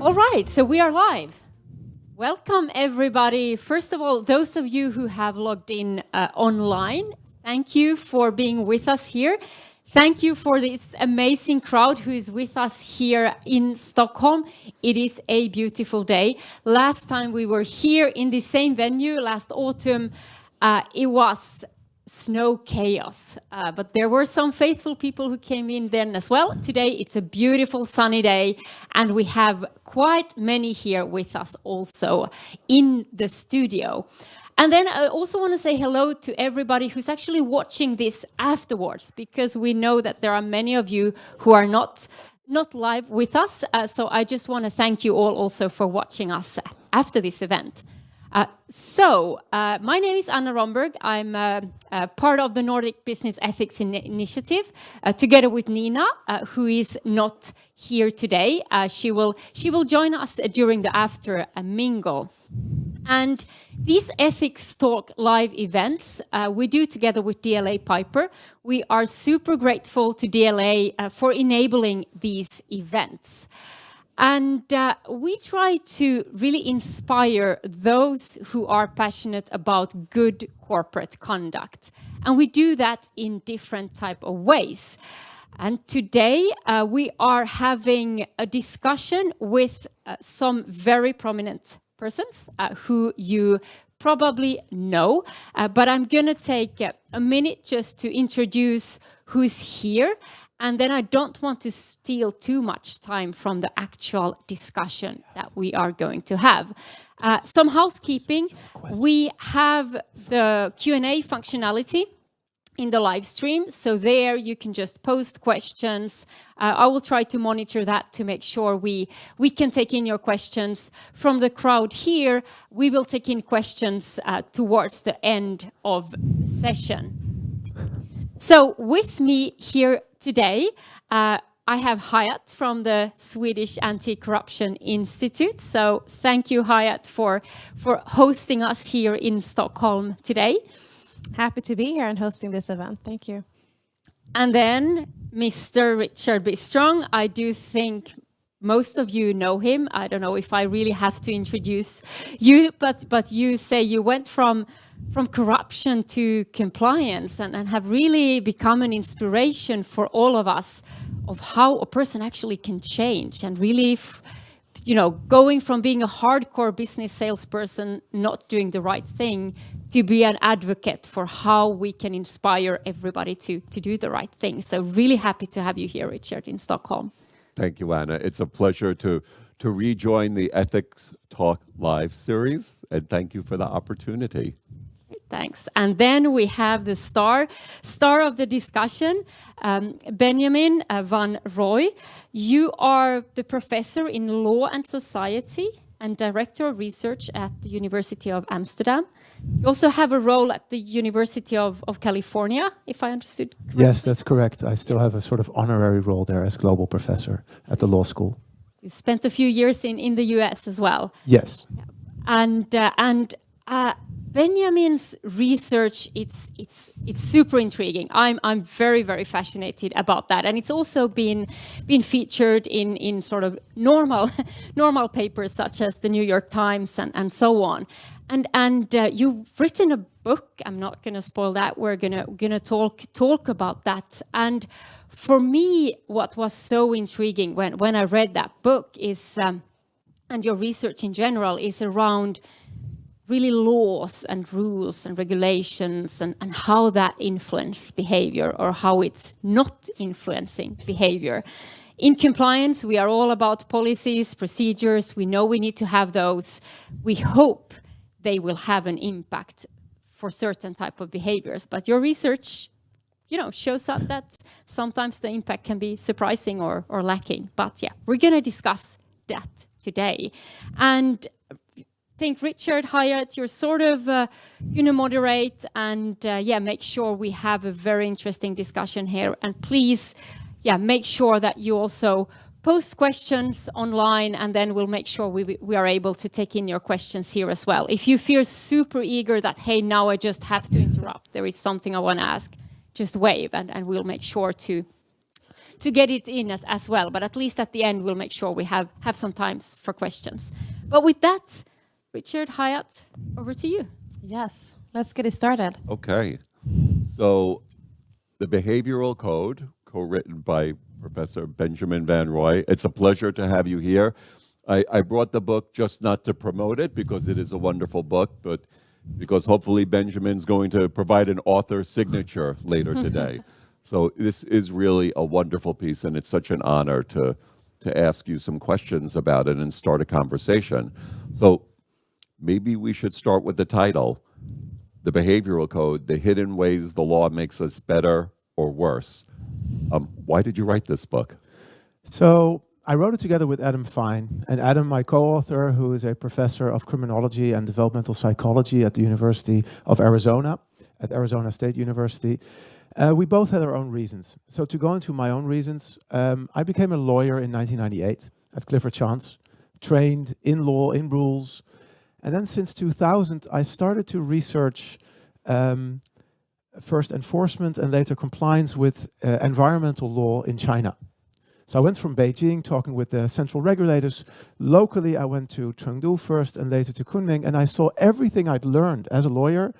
All right, so we are live. Welcome, everybody. First of all, those of you who have logged in online, thank you for being with us here. Thank you for this amazing crowd who is with us here in Stockholm. It is a beautiful day. Last time we were here in the same venue, last autumn, it was snow chaos, but there were some faithful people who came in then as well. Today it's a beautiful sunny day, and we have quite many here with us also in the studio. And then I also want to say hello to everybody who's actually watching this afterwards, because we know that there are many of you who are not live with us. So I just want to thank you all also for watching us after this event. My name is Anna Romberg. I'm part of the Nordic Business Ethics Initiative, together with Nina, who is not here today. She will join us during the after mingle. And these Ethicstalk live events we do together with DLA Piper. We are super grateful to DLA for enabling these events. And we try to really inspire those who are passionate about good corporate conduct. And we do that in different type of ways. And today we are having a discussion with some very prominent persons who you probably know. But I'm going to take a minute just to introduce who's here. And then I don't want to steal too much time from the actual discussion that we are going to have. Some housekeeping. We have the Q&A functionality in the live stream. So there you can just post questions. I will try to monitor that to make sure we can take in your questions. From the crowd here, we will take in questions towards the end of the session. So with me here today, I have Hayaat from the Swedish Anti-Corruption Institute. So thank you, Hayaat, for hosting us here in Stockholm today. Happy to be here and hosting this event. Thank you. And then Mr. Richard Bistrong. I do think most of you know him. I don't know if I really have to introduce you, but you say you went from corruption to compliance and have really become an inspiration for all of us of how a person actually can change and really, going from being a hardcore business salesperson, not doing the right thing, to be an advocate for how we can inspire everybody to do the right thing. So really happy to have you here, Richard, in Stockholm. Thank you, Anna. It's a pleasure to rejoin the Ethicstalk live series, and thank you for the opportunity. Thanks. And then we have the star of the discussion, Benjamin van Rooij. You are the professor in law and society and director of research at the University of Amsterdam. You also have a role at the University of California, if I understood correctly. Yes, that's correct. I still have a sort of honorary role there as global professor at the law school. You spent a few years in the US as well. Yes. And Benjamin's research, it's super intriguing. I'm very, very fascinated about that. And it's also been featured in sort of normal papers such as the New York Times and so on. And you've written a book. I'm not going to spoil that. We're gonna talk about that. And for me, what was so intriguing when I read that book is, and your research in general, is around really laws and rules and regulations and how that influence behavior or how it's not influencing behavior. In compliance, we are all about policies, procedures. We know we need to have those. We hope they will have an impact for certain type of behaviors. But your research, shows that sometimes the impact can be surprising or lacking. But yeah, we're going to discuss that today. And I think Richard, Hayaat, you're sort of moderate and make sure we have a very interesting discussion here. And please, make sure that you also post questions online, and then we'll make sure we are able to take in your questions here as well. If you feel super eager that, hey, now I just have to interrupt, there is something I want to ask, just wave, and we'll make sure to to get it in as well. But at least at the end, we'll make sure we have some times for questions. But with that, Richard, Hayaat, over to you. Yes, let's get it started. Okay. So the Behavioral Code, co-written by Professor Benjamin Van Rooij. It's a pleasure to have you here. I brought the book just not to promote it because it is a wonderful book, but because hopefully Benjamin's going to provide an author signature later today. So this is really a wonderful piece, and it's such an honor to ask you some questions about it and start a conversation. So maybe we should start with the title, The Behavioral Code, The Hidden Ways the Law Makes Us Better or Worse. Why did you write this book? So I wrote it together with Adam Fine, and Adam, my co-author, who is a professor of criminology and developmental psychology at the University of Arizona, at Arizona State University. We both had our own reasons. So to go into my own reasons, I became a lawyer in 1998 at Clifford Chance, trained in law, in rules. And then since 2000, I started to research first enforcement and later compliance with environmental law in China. So I went from Beijing, talking with the central regulators. Locally, I went to Chengdu first and later to Kunming, and I saw everything I'd learned as a lawyer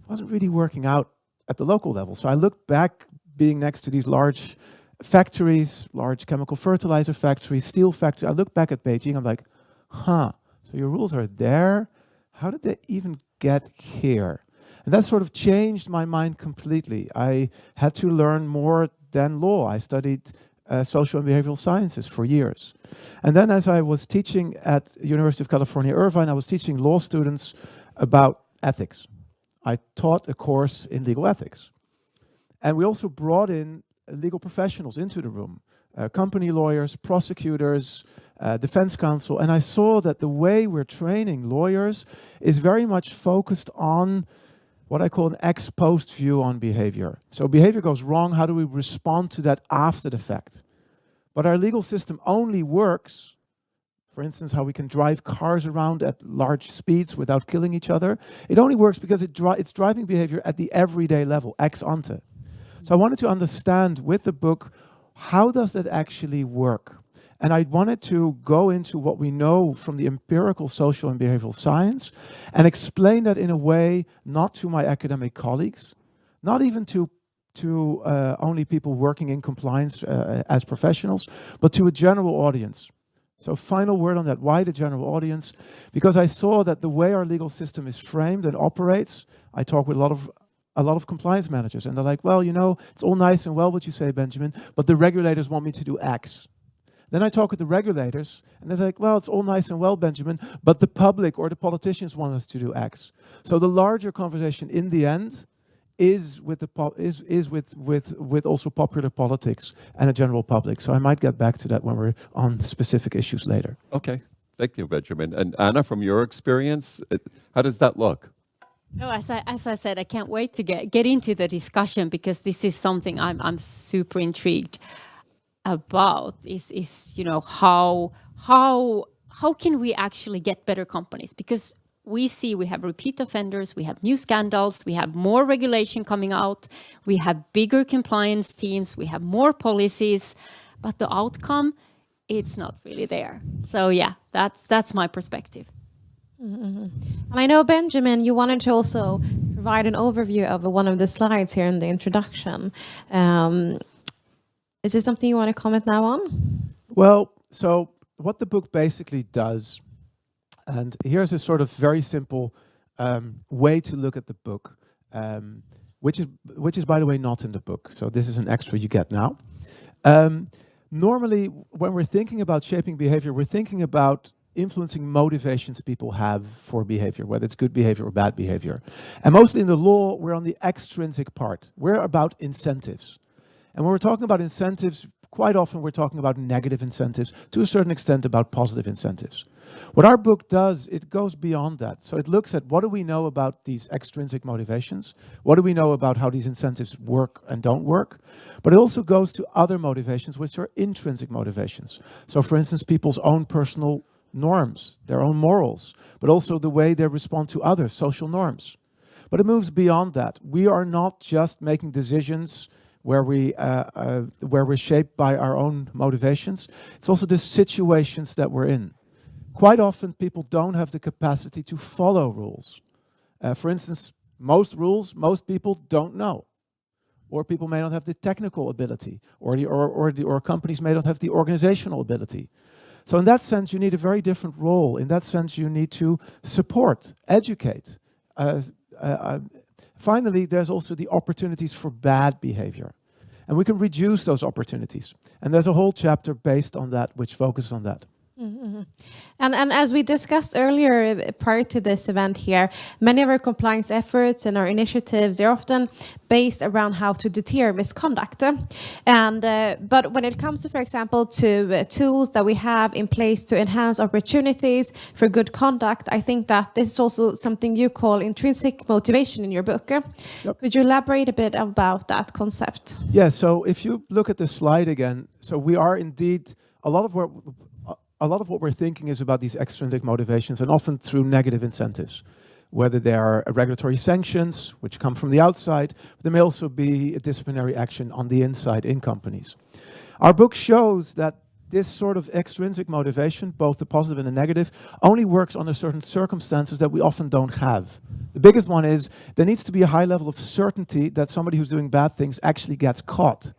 wasn't really working out at the local level. So I looked back, being next to these large factories, large chemical fertilizer factories, steel factories. I looked back at Beijing, I'm like, so your rules are there? How did they even get here? And that sort of changed my mind completely. I had to learn more than law. I studied social and behavioral sciences for years. And then as I was teaching at University of California, Irvine, I was teaching law students about ethics. I taught a course in legal ethics. And we also brought in legal professionals into the room, company lawyers, prosecutors, defense counsel. And I saw that the way we're training lawyers is very much focused on what I call an ex-post view on behavior. So behavior goes wrong, how do we respond to that after the fact? But our legal system only works, for instance, how we can drive cars around at large speeds without killing each other. It only works because it's driving behavior at the everyday level, ex ante. So I wanted to understand with the book, how does that actually work? And I wanted to go into what we know from the empirical social and behavioral science and explain that in a way not to my academic colleagues, not even to only people working in compliance as professionals, but to a general audience. So final word on that, why the general audience? Because I saw that the way our legal system is framed and operates, I talk with a lot of compliance managers, and they're like, well, you know, it's all nice and well what you say, Benjamin, but the regulators want me to do X. Then I talk with the regulators, and they're like, well, it's all nice and well, Benjamin, but the public or the politicians want us to do X. So the larger conversation in the end is with with also popular politics and a general public. So I might get back to that when we're on specific issues later. Okay, thank you, Benjamin. And Anna, from your experience, how does that look? No, as I said, I can't wait to get into the discussion because this is something I'm super intrigued about. Is you know how can we actually get better companies? Because we see we have repeat offenders, we have new scandals, we have more regulation coming out, we have bigger compliance teams, we have more policies, but the outcome, it's not really there. So yeah, that's my perspective. Mm-hmm. And I know, Benjamin, you wanted to also provide an overview of one of the slides here in the introduction. Is this something you want to comment now on? Well, so what the book basically does, and here's a sort of very simple way to look at the book, which is, by the way, not in the book. So this is an extra you get now. Normally, when we're thinking about shaping behavior, we're thinking about influencing motivations people have for behavior, whether it's good behavior or bad behavior. And mostly in the law, we're on the extrinsic part. We're about incentives. And when we're talking about incentives, quite often we're talking about negative incentives, to a certain extent about positive incentives. What our book does, it goes beyond that. So it looks at what do we know about these extrinsic motivations? What do we know about how these incentives work and don't work? But it also goes to other motivations, which are intrinsic motivations. So for instance, people's own personal norms, their own morals, but also the way they respond to others, social norms. But it moves beyond that. We are not just making decisions where we're shaped by our own motivations. It's also the situations that we're in. Quite often, people don't have the capacity to follow rules. For instance, most rules, most people don't know, or people may not have the technical ability, or companies may not have the organizational ability. So in that sense, you need a very different role. In that sense, you need to support, educate. Finally, there's also the opportunities for bad behavior. And we can reduce those opportunities. And there's a whole chapter based on that, which focuses on that. Mm-hmm. And as we discussed earlier, prior to this event here, many of our compliance efforts and our initiatives, they're often based around how to deter misconduct. But when it comes to, for example, to tools that we have in place to enhance opportunities for good conduct, I think that this is also something you call intrinsic motivation in your book. Yep. Could you elaborate a bit about that concept? Yeah, so if you look at the slide again, so we are indeed, a lot of what we're thinking is about these extrinsic motivations, and often through negative incentives, whether they are regulatory sanctions, which come from the outside, but there may also be a disciplinary action on the inside in companies. Our book shows that this sort of extrinsic motivation, both the positive and the negative, only works under certain circumstances that we often don't have. The biggest one is there needs to be a high level of certainty that somebody who's doing bad things actually gets caught.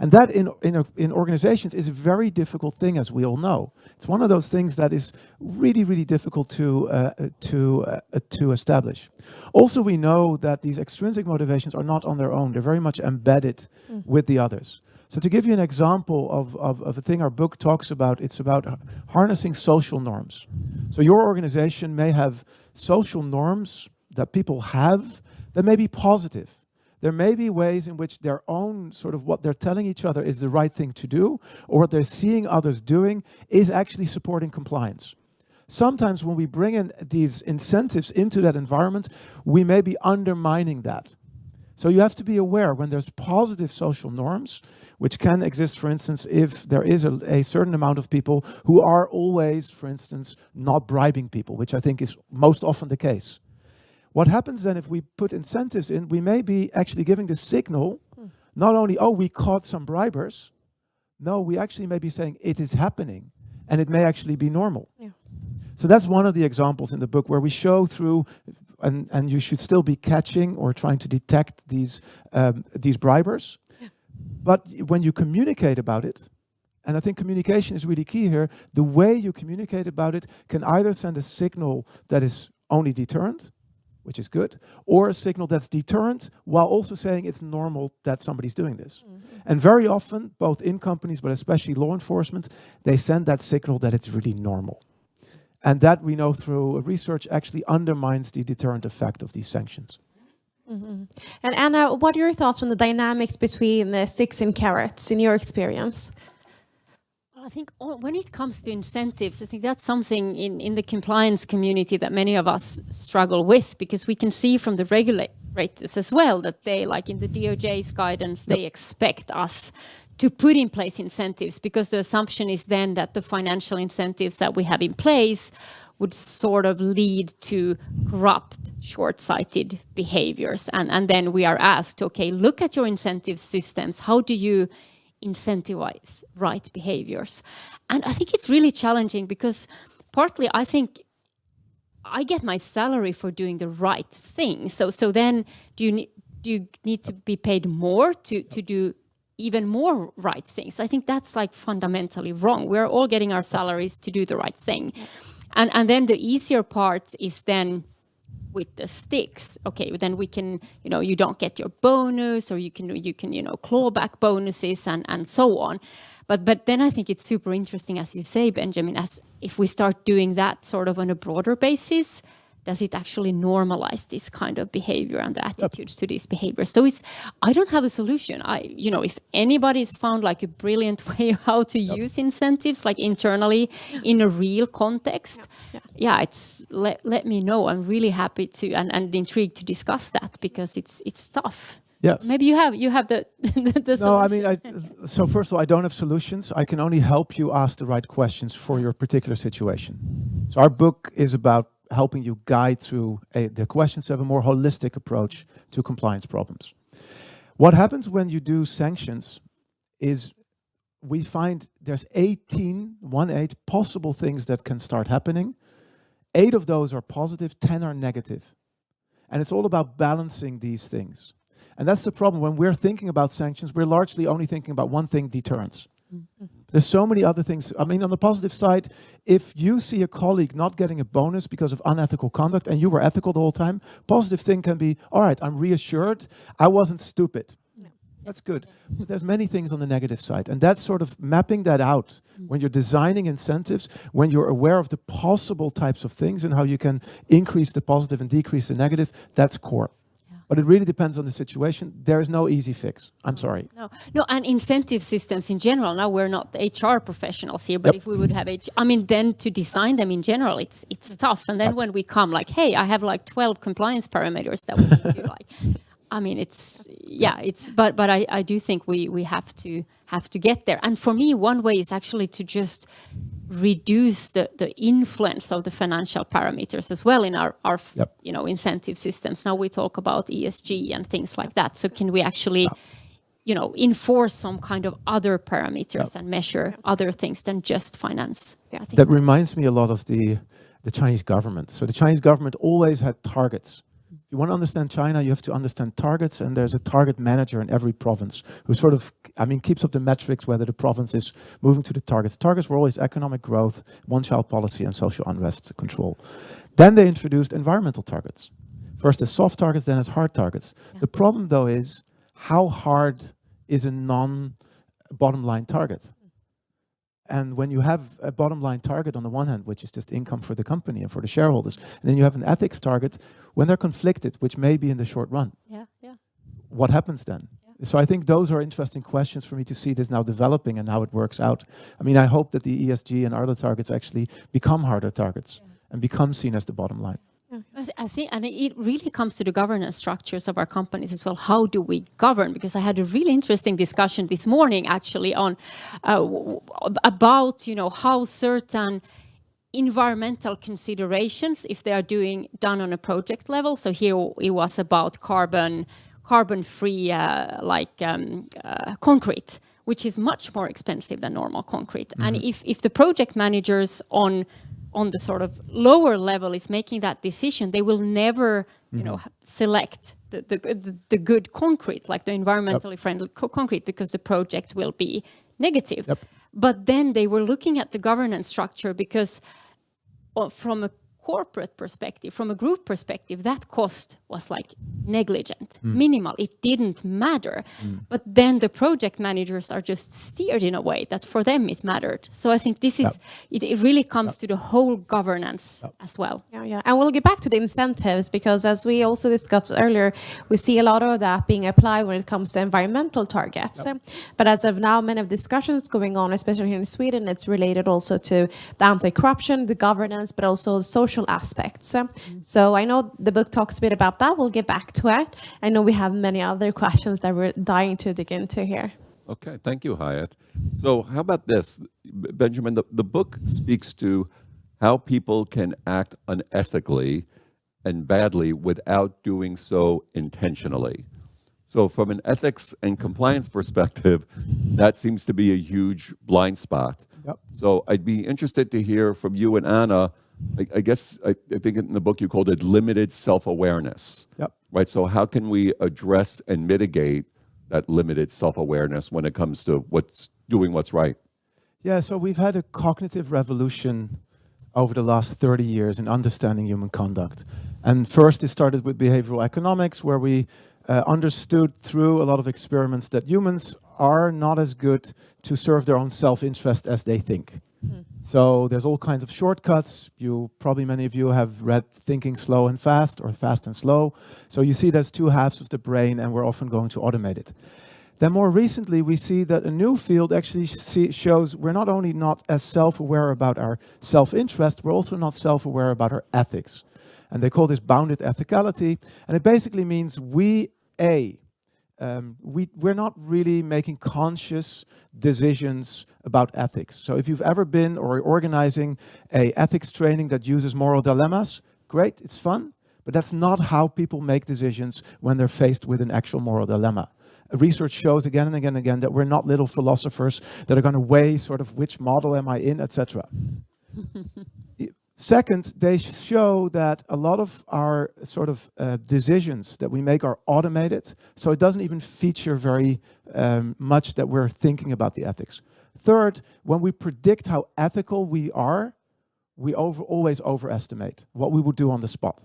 And that in organizations is a very difficult thing, as we all know. It's one of those things that is really, really difficult to establish. Also, we know that these extrinsic motivations are not on their own. They're very much embedded with the others. So to give you an example of a thing our book talks about, it's about harnessing social norms. So your organization may have social norms that people have that may be positive. There may be ways in which their own sort of what they're telling each other is the right thing to do, or what they're seeing others doing is actually supporting compliance. Sometimes when we bring in these incentives into that environment, we may be undermining that. So you have to be aware when there's positive social norms, which can exist, for instance, if there is a certain amount of people who are always, for instance, not bribing people, which I think is most often the case. What happens then if we put incentives in, we may be actually giving the signal, not only, oh, we caught some bribers. No, we actually may be saying it is happening, and it may actually be normal. Yeah. So that's one of the examples in the book where we show through, and you should still be catching or trying to detect these bribers. Yeah. But when you communicate about it, and I think communication is really key here, the way you communicate about it can either send a signal that is only deterrent, which is good, or a signal that's deterrent while also saying it's normal that somebody's doing this. And very often, both in companies, but especially law enforcement, they send that signal that it's really normal. And that we know through research actually undermines the deterrent effect of these sanctions. Mm-hmm. And Anna, what are your thoughts on the dynamics between the sticks and carrots in your experience? I think when it comes to incentives, I think that's something in the compliance community that many of us struggle with, because we can see from the regulators as well that they, like in the DOJ's guidance, they expect us to put in place incentives, because the assumption is then that the financial incentives that we have in place would sort of lead to corrupt, short-sighted behaviors. And then we are asked, okay, look at your incentive systems. How do you incentivize right behaviors? And I think it's really challenging, because partly I think I get my salary for doing the right thing. So then do you need to be paid more to do even more right things? I think that's like fundamentally wrong. We're all getting our salaries to do the right thing. And then the easier part is then with the sticks. Okay, then we can, you don't get your bonus, or you can claw back bonuses and so on. But then I think it's super interesting, as you say, Benjamin, as if we start doing that sort of on a broader basis, does it actually normalize this kind of behavior and the attitudes to these behaviors? So I don't have a solution. If anybody's found like a brilliant way how to use incentives, like internally in a real context, it's let me know. I'm really happy to and intrigued to discuss that, because it's tough. Yes. Maybe you have the solution. No, I mean, so first of all, I don't have solutions. I can only help you ask the right questions for your particular situation. So our book is about helping you guide through the questions to have a more holistic approach to compliance problems. What happens when you do sanctions is we find there's 18 possible things that can start happening. 8 of those are positive, 10 are negative. And it's all about balancing these things. And that's the problem. When we're thinking about sanctions, we're largely only thinking about one thing, deterrence. There's so many other things. I mean, on the positive side, if you see a colleague not getting a bonus because of unethical conduct and you were ethical the whole time, positive thing can be, all right, I'm reassured, I wasn't stupid. That's good. But there's many things on the negative side. And that's sort of mapping that out when you're designing incentives, when you're aware of the possible types of things and how you can increase the positive and decrease the negative, that's core. But it really depends on the situation. There is no easy fix. I'm sorry. No, and incentive systems in general. Now we're not HR professionals here, but if we would have then to design them in general, it's tough. And then when we come like, hey, I have like 12 compliance parameters that we need to like. I mean, but I do think we have to get there. And for me, one way is actually to just reduce the influence of the financial parameters as well in our incentive systems. Now we talk about ESG and things like that. So can we actually enforce some kind of other parameters and measure other things than just finance? Yeah. That reminds me a lot of the Chinese government. So the Chinese government always had targets. If you want to understand China, you have to understand targets, and there's a target manager in every province who sort of, keeps up the metrics whether the province is moving to the targets. Targets were always economic growth, one-child policy, and social unrest control. Then they introduced environmental targets. First as soft targets, then as hard targets. The problem, though, is how hard is a non-bottom line target? And when you have a bottom line target on the one hand, which is just income for the company and for the shareholders, and then you have an ethics target, when they're conflicted, which may be in the short run, what happens then? So I think those are interesting questions for me to see this now developing and how it works out. I hope that the ESG and other targets actually become harder targets and become seen as the bottom line. I think, and it really comes to the governance structures of our companies as well. How do we govern? Because I had a really interesting discussion this morning, actually, on about how certain environmental considerations, if they are done on a project level. So here it was about carbon-free concrete, which is much more expensive than normal concrete. And if the project managers on the sort of lower level is making that decision, they will never, select the good concrete, like the environmentally friendly concrete, because the project will be negative. But then they were looking at the governance structure because from a corporate perspective, from a group perspective, that cost was like negligent, minimal. It didn't matter. But then the project managers are just steered in a way that for them it mattered. So I think this is, it really comes to the whole governance as well. Yeah. And we'll get back to the incentives, because as we also discussed earlier, we see a lot of that being applied when it comes to environmental targets. But as of now, many of the discussions going on, especially here in Sweden, it's related also to the anti-corruption, the governance, but also social aspects. So I know the book talks a bit about that. We'll get back to it. I know we have many other questions that we're dying to dig into here. Okay, thank you, Hayaat. So how about this, Benjamin? The book speaks to how people can act unethically and badly without doing so intentionally. So from an ethics and compliance perspective, that seems to be a huge blind spot. So I'd be interested to hear from you and Anna. I guess I think in the book you called it limited self-awareness. Right. So how can we address and mitigate that limited self-awareness when it comes to what's right? Yeah, so we've had a cognitive revolution over the last 30 years in understanding human conduct. And first it started with behavioral economics, where we understood through a lot of experiments that humans are not as good to serve their own self-interest as they think. So there's all kinds of shortcuts. Many of you have read Thinking Slow and Fast, or Fast and Slow. So you see there's two halves of the brain, and we're often going to automate it. Then more recently, we see that a new field actually shows we're not only not as self-aware about our self-interest, we're also not self-aware about our ethics. And they call this bounded ethicality. And it basically means we're not really making conscious decisions about ethics. So if you've ever been or organizing a ethics training that uses moral dilemmas, great, it's fun, but that's not how people make decisions when they're faced with an actual moral dilemma. research shows again and again and again that we're not little philosophers that are going to weigh sort of which model am I in, etc. Second, they show that a lot of our sort of decisions that we make are automated, so it doesn't even feature very much that we're thinking about the ethics. Third, when we predict how ethical we are, we always overestimate what we would do on the spot.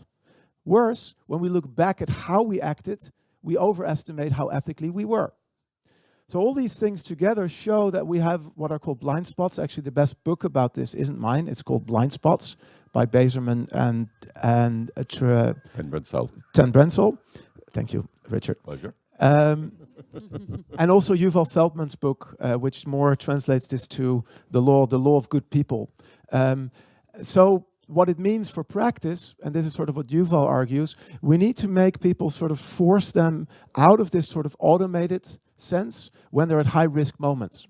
Worse, when we look back at how we acted, we overestimate how ethically we were. So all these things together show that we have what are called blind spots. Actually, the best book about this isn't mine. It's called Blind Spots by Bazerman and Ten Brensel. Thank you, Richard. Pleasure. And also Yuval Feldman's book, which more translates this to the law of good people. So what it means for practice, and this is sort of what Yuval argues, we need to make people sort of force them out of this sort of automated sense when they're at high risk moments.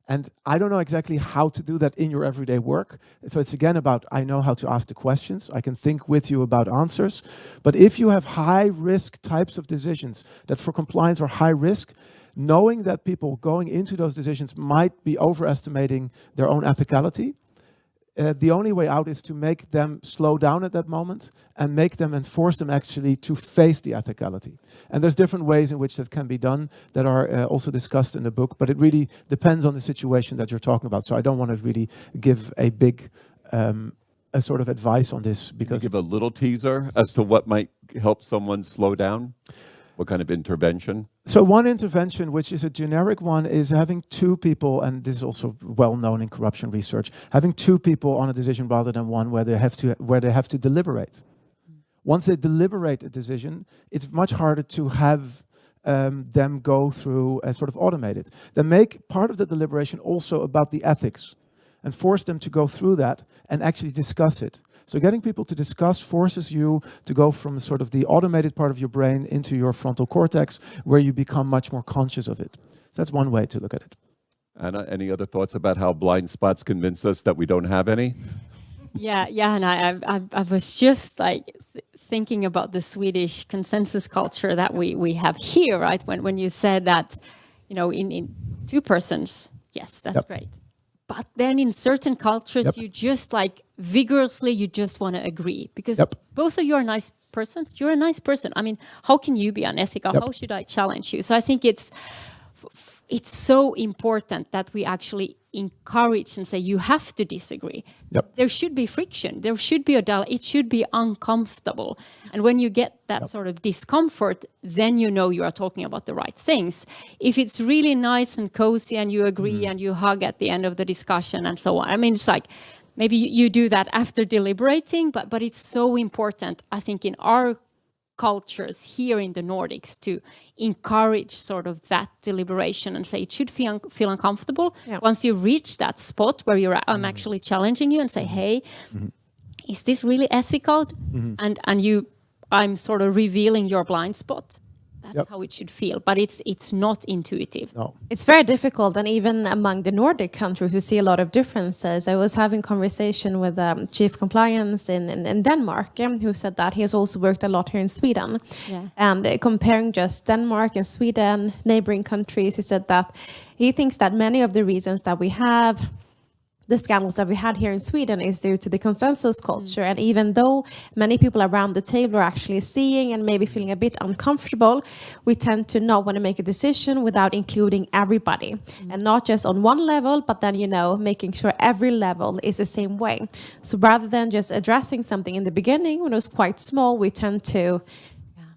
And I don't know exactly how to do that in your everyday work. So it's again about, I know how to ask the questions. I can think with you about answers. But if you have high risk types of decisions that for compliance are high risk, knowing that people going into those decisions might be overestimating their own ethicality, the only way out is to make them slow down at that moment and make them and force them actually to face the ethicality. And there's different ways in which that can be done that are also discussed in the book, but it really depends on the situation that you're talking about. So I don't want to really give a big a sort of advice on this, because Can you give a little teaser as to what might help someone slow down? What kind of intervention? So one intervention, which is a generic one, is having two people, and this is also well known in corruption research, having two people on a decision rather than one where they have to deliberate. Once they deliberate a decision, it's much harder to have them go through a sort of automated. Then make part of the deliberation also about the ethics and force them to go through that and actually discuss it. So getting people to discuss forces you to go from sort of the automated part of your brain into your frontal cortex, where you become much more conscious of it. So that's one way to look at it. Anna, any other thoughts about how blind spots convince us that we don't have any? Yeah, and I was just like thinking about the Swedish consensus culture that we have here, right? When you said that, you know, in two persons, yes, that's great. But then in certain cultures, you just like vigorously, you just want to agree, because both of you are nice persons. You're a nice person. I mean, how can you be unethical? How should I challenge you? So I think it's so important that we actually encourage and say, you have to disagree. There should be friction. There should be it should be uncomfortable. And when you get that sort of discomfort, then you know you are talking about the right things. If it's really nice and cozy and you agree and you hug at the end of the discussion and so on, I mean, it's like, maybe you do that after deliberating, but it's so important, I think, in our cultures here in the Nordics to encourage sort of that deliberation and say it should feel uncomfortable. Once you reach that spot where I'm actually challenging you and say, hey, is this really ethical? And I'm sort of revealing your blind spot. That's how it should feel, but it's not intuitive. No. It's very difficult, and even among the Nordic countries, we see a lot of differences. I was having conversation with chief compliance in Denmark, who said that he has also worked a lot here in Sweden. And comparing just Denmark and Sweden, neighboring countries, he said that he thinks that many of the reasons that we have the scandals that we had here in Sweden is due to the consensus culture. And even though many people around the table are actually seeing and maybe feeling a bit uncomfortable, we tend to not want to make a decision without including everybody. And not just on one level, but then, you know, making sure every level is the same way. So rather than just addressing something in the beginning, when it was quite small, we tend to,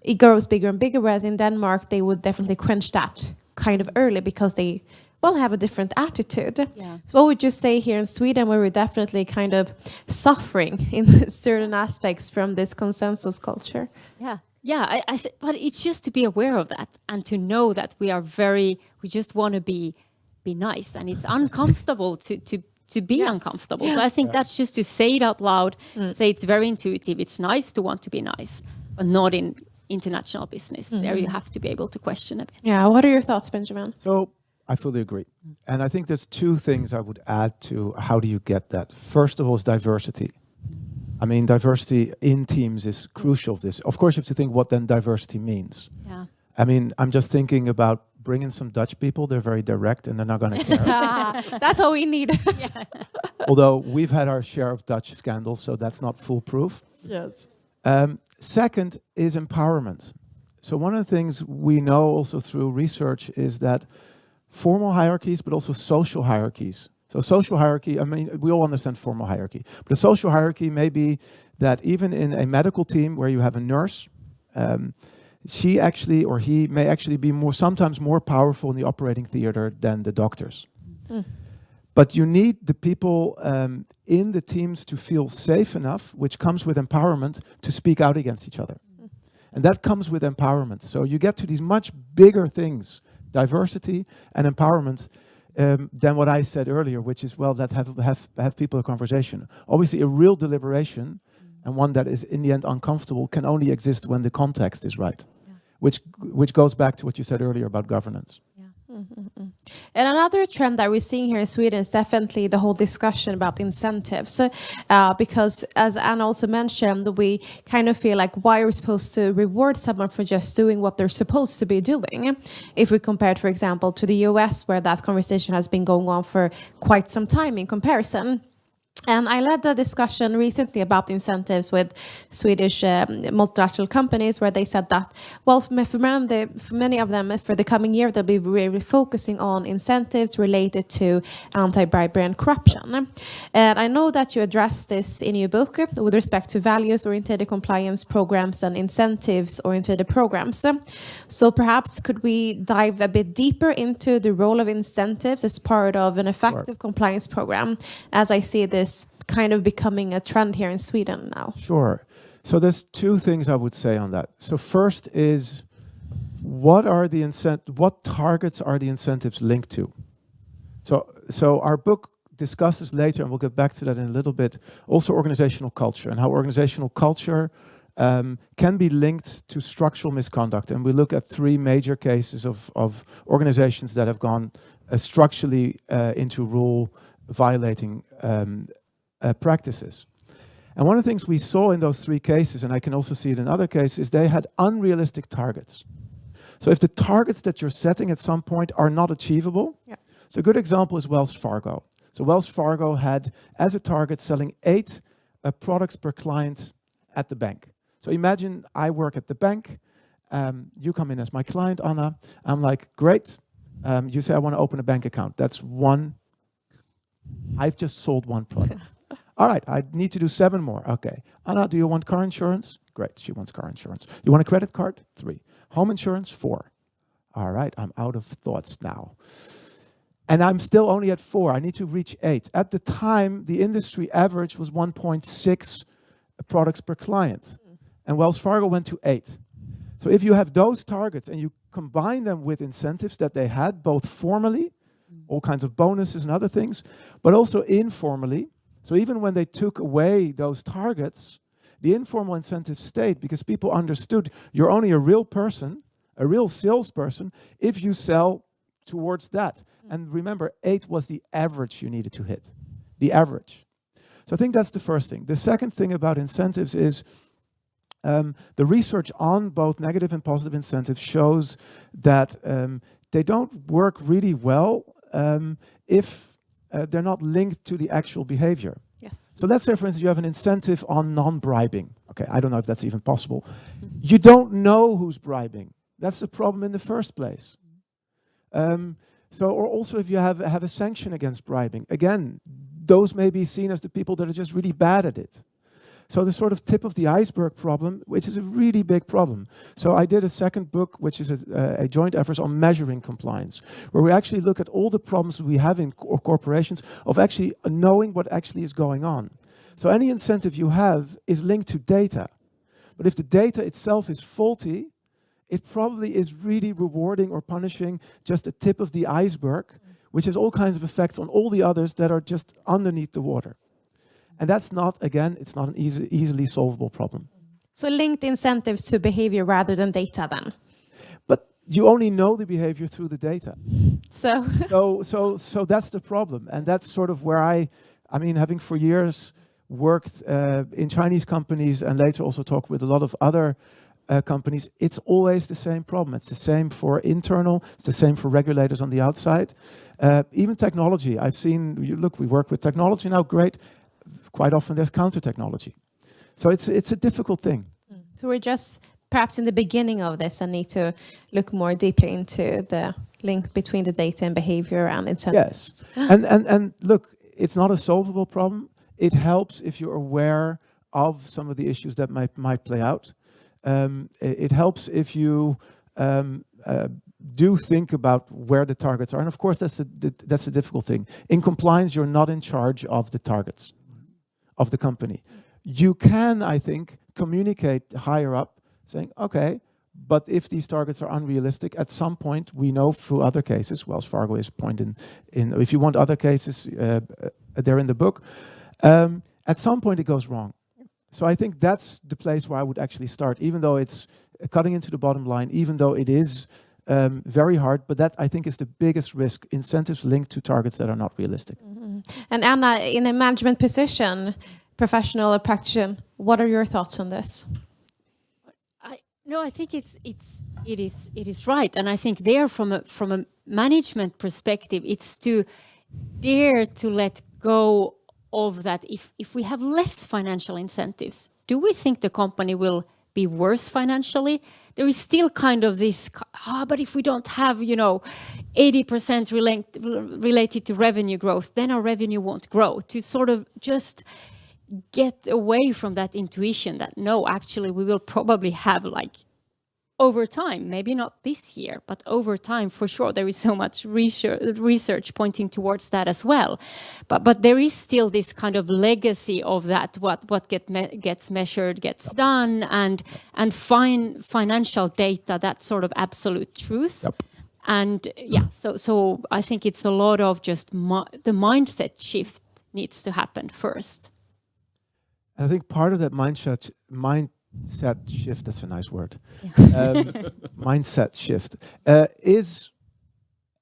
it grows bigger and bigger. Whereas in Denmark, they would definitely quench that kind of early because they have a different attitude. So what would you say here in Sweden, where we're definitely kind of suffering in certain aspects from this consensus culture? But it's just to be aware of that and to know that we just want to be nice, and it's uncomfortable to be uncomfortable. So I think that's just to say it out loud, say it's very intuitive. It's nice to want to be nice, but not in international business. There you have to be able to question a bit. Yeah, what are your thoughts, Benjamin? So I fully agree. And I think there's two things I would add to how do you get that. First of all is diversity. I mean, diversity in teams is crucial. Of course, you have to think what then diversity means. I mean, I'm just thinking about bringing some Dutch people. They're very direct and they're not going to care. That's all we need. Although we've had our share of Dutch scandals, so that's not foolproof. Yes. Second is empowerment. So one of the things we know also through research is that formal hierarchies, but also social hierarchies. So social hierarchy, I mean, we all understand formal hierarchy. But the social hierarchy may be that even in a medical team where you have a nurse, she actually or he may actually be sometimes more powerful in the operating theater than the doctors. But you need the people in the teams to feel safe enough, which comes with empowerment, to speak out against each other. And that comes with empowerment. So you get to these much bigger things, diversity and empowerment, than what I said earlier, which is, well, that have people a conversation. Obviously, a real deliberation, and one that is in the end uncomfortable, can only exist when the context is right, which goes back to what you said earlier about governance. And another trend that we're seeing here in Sweden is definitely the whole discussion about incentives. Because as Anna also mentioned, we kind of feel like, why are we supposed to reward someone for just doing what they're supposed to be doing? If we compare it, for example, to the US, where that conversation has been going on for quite some time in comparison. And I led a discussion recently about incentives with Swedish multinational companies, where they said that, well, for many of them, for the coming year, they'll be really focusing on incentives related to anti-bribery and corruption. And I know that you addressed this in your book with respect to values-oriented compliance programs and incentives-oriented programs. So perhaps could we dive a bit deeper into the role of incentives as part of an effective compliance program, as I see this kind of becoming a trend here in Sweden now? Sure. So there's two things I would say on that. So first is, what targets are the incentives linked to? So our book discusses later, and we'll get back to that in a little bit, also organizational culture and how organizational culture can be linked to structural misconduct. And we look at three major cases of organizations that have gone structurally into rule violating practices. And one of the things we saw in those three cases, and I can also see it in other cases, is they had unrealistic targets. So if the targets that you're setting at some point are not achievable, so a good example is Wells Fargo. So Wells Fargo had as a target selling 8 products per client at the bank. So imagine I work at the bank, you come in as my client, Anna. I'm like, great. You say I want to open a bank account. That's one. I've just sold one product. All right, I need to do 7 more. Okay. Anna, do you want car insurance? Great, she wants car insurance. You want a credit card? 3. Home insurance? 4. All right, I'm out of thoughts now. And I'm still only at 4. I need to reach 8. At the time, the industry average was 1.6 products per client. And Wells Fargo went to 8. So if you have those targets and you combine them with incentives that they had, both formally, all kinds of bonuses and other things, but also informally. So even when they took away those targets, the informal incentives stayed because people understood you're only a real person, a real salesperson, if you sell towards that. And remember, 8 was the average you needed to hit, the average. So I think that's the first thing. The second thing about incentives is the research on both negative and positive incentives shows that they don't work really well if they're not linked to the actual behavior. Yes. So let's say, for instance, you have an incentive on non-bribing. Okay, I don't know if that's even possible. You don't know who's bribing. That's the problem in the first place. Or also if you have a sanction against bribing, again, those may be seen as the people that are just really bad at it. So the sort of tip of the iceberg problem, which is a really big problem. So I did a second book, which is a joint effort on measuring compliance, where we actually look at all the problems we have in corporations of actually knowing what actually is going on. So any incentive you have is linked to data. But if the data itself is faulty, it probably is really rewarding or punishing just the tip of the iceberg, which has all kinds of effects on all the others that are just underneath the water. And that's not, again, it's not an easily solvable problem. So linked incentives to behavior rather than data then? But you only know the behavior through the data. So that's the problem. And that's sort of where I mean, having for years worked in Chinese companies and later also talked with a lot of other companies, it's always the same problem. It's the same for internal, it's the same for regulators on the outside. Even technology, I've seen, we work with technology now, great. Quite often there's counter technology. So it's a difficult thing. So we're just perhaps in the beginning of this and need to look more deeply into the link between the data and behavior and incentives. Yes, and look, it's not a solvable problem. It helps if you're aware of some of the issues that might play out. It helps if you do think about where the targets are. And of course, that's a difficult thing. In compliance, you're not in charge of the targets of the company. You can, I think, communicate higher up saying, okay, but if these targets are unrealistic, at some point, we know through other cases, Wells Fargo is a point in if you want other cases, they're in the book. At some point, it goes wrong. So I think that's the place where I would actually start, even though it's cutting into the bottom line, even though it is very hard, but that I think is the biggest risk, incentives linked to targets that are not realistic. Mm-hmm. And Anna, in a management position, professional or practitioner, what are your thoughts on this? No, I think it is right, and I think there from a management perspective, it's to dare to let go of that. If we have less financial incentives, do we think the company will be worse financially? There is still kind of this, but if we don't have 80% related to revenue growth, then our revenue won't grow. To sort of just get away from that intuition that no, actually we will probably have over time, maybe not this year, but over time for sure. There is so much research pointing towards that as well. But there is still this kind of legacy of that what gets measured gets done, and financial data, that sort of absolute truth. Yep. And so I think it's a lot of just the mindset shift needs to happen first. And I think part of that mindset shift, that's a nice word, mindset shift, is,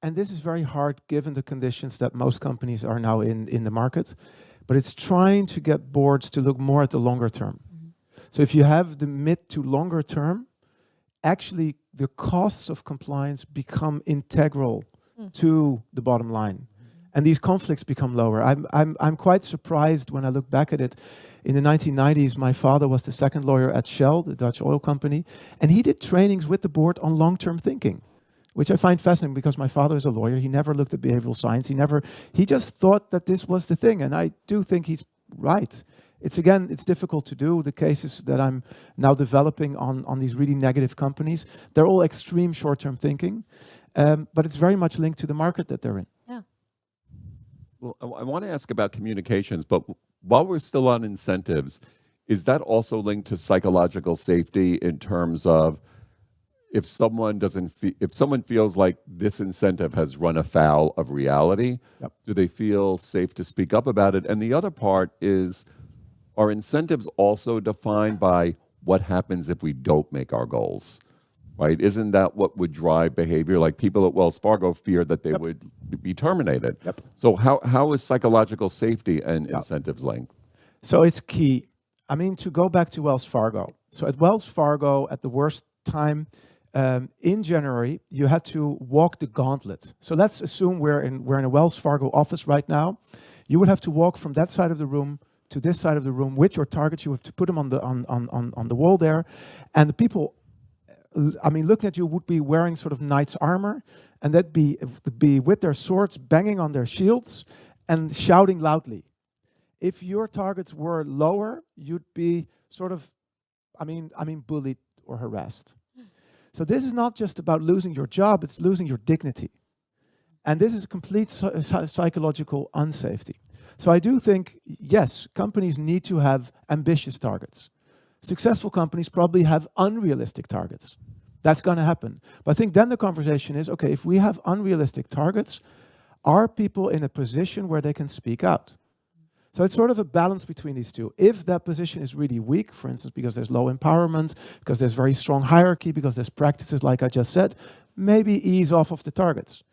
and this is very hard given the conditions that most companies are now in the market, but it's trying to get boards to look more at the longer term. Mm-hmm. So if you have the mid to longer term, actually the costs of compliance become integral to the bottom line. And these conflicts become lower. I'm quite surprised when I look back at it. In the 1990s, my father was the second lawyer at Shell, the Dutch oil company, and he did trainings with the board on long-term thinking, which I find fascinating because my father is a lawyer. He never looked at behavioral science. He just thought that this was the thing, and I do think he's right. It's difficult to do. The cases that I'm now developing on these really negative companies, they're all extreme short-term thinking, but it's very much linked to the market that they're in. Yeah. Well, I want to ask about communications, but while we're still on incentives, is that also linked to psychological safety in terms of if someone feels like this incentive has run afoul of reality, Yep. do they feel safe to speak up about it? And the other part is, are incentives also defined by what happens if we don't make our goals? Right? Isn't that what would drive behavior? Like people at Wells Fargo feared that they Yep. would be terminated. Yep. So how is psychological safety and incentives linked? So it's key. I mean, to go back to Wells Fargo. So at Wells Fargo, at the worst time in January, you had to walk the gauntlet. So let's assume we're in a Wells Fargo office right now. You would have to walk from that side of the room to this side of the room with your targets. You have to put them on the wall there, and the people, I mean, looking at you would be wearing sort of knight's armor, and that'd be with their swords banging on their shields and shouting loudly. If your targets were lower, you'd be sort of, I mean, bullied or harassed. So this is not just about losing your job, it's losing your dignity. And this is complete psychological unsafety. So I do think, yes, companies need to have ambitious targets. Successful companies probably have unrealistic targets. That's going to happen. But I think then the conversation is, okay, if we have unrealistic targets, are people in a position where they can speak out? So it's sort of a balance between these two. If that position is really weak, for instance, because there's low empowerment, because there's very strong hierarchy, because there's practices like I just said, maybe ease off of the targets.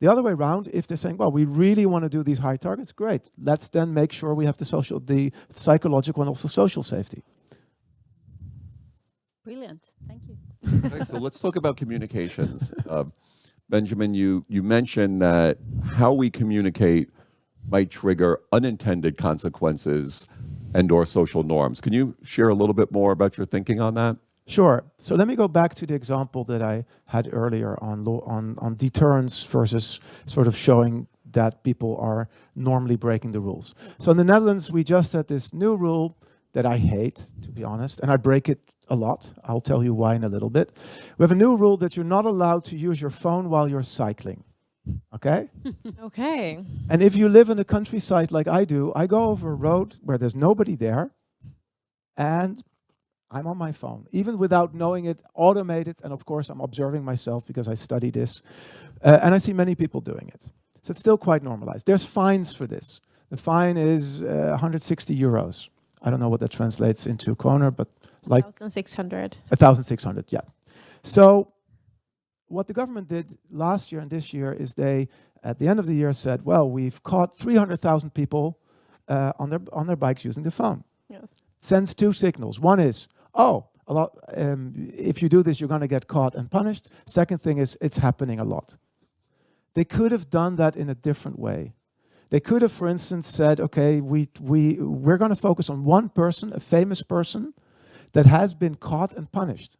The other way around, if they're saying, well, we really want to do these high targets, great. Let's then make sure we have the psychological and also social safety. Brilliant. Thank you. Okay, so let's talk about communications. Benjamin, you mentioned that how we communicate might trigger unintended consequences and or social norms. Can you share a little bit more about your thinking on that? Sure. So let me go back to the example that I had earlier on deterrence versus sort of showing that people are normally breaking the rules. So in the Netherlands, we just had this new rule that I hate, to be honest, and I break it a lot. I'll tell you why in a little bit. We have a new rule that you're not allowed to use your phone while you're cycling. Okay? Okay. And if you live in the countryside like I do, I go over a road where there's nobody there, and I'm on my phone, even without knowing it, automated, and of course I'm observing myself because I study this, and I see many people doing it. So it's still quite normalized. There's fines for this. The fine is 160 euros. I don't know what that translates into kroner, but like 1,600. 1,600, yeah. So what the government did last year and this year is they, at the end of the year, said, well, we've caught 300,000 people on their bikes using the phone. Yes. Sends two signals. One is, if you do this, you're going to get caught and punished. Second thing is, it's happening a lot. They could have done that in a different way. They could have, for instance, said, okay, we're going to focus on one person, a famous person, that has been caught and punished.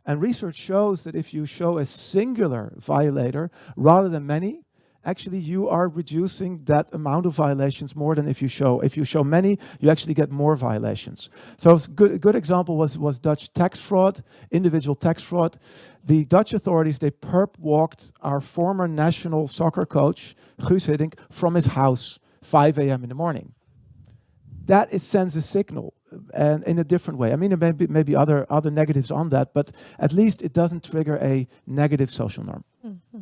And research shows that if you show a singular violator rather than many, actually you are reducing that amount of violations more than if you show many, you actually get more violations. So a good example was Dutch tax fraud, individual tax fraud. The Dutch authorities, they perp walked our former national soccer coach, Guus Hiddink, from his house 5 a.m. in the morning. That sends a signal, and in a different way. I mean, there may be other negatives on that, but at least it doesn't trigger a negative social norm. Mm-hmm.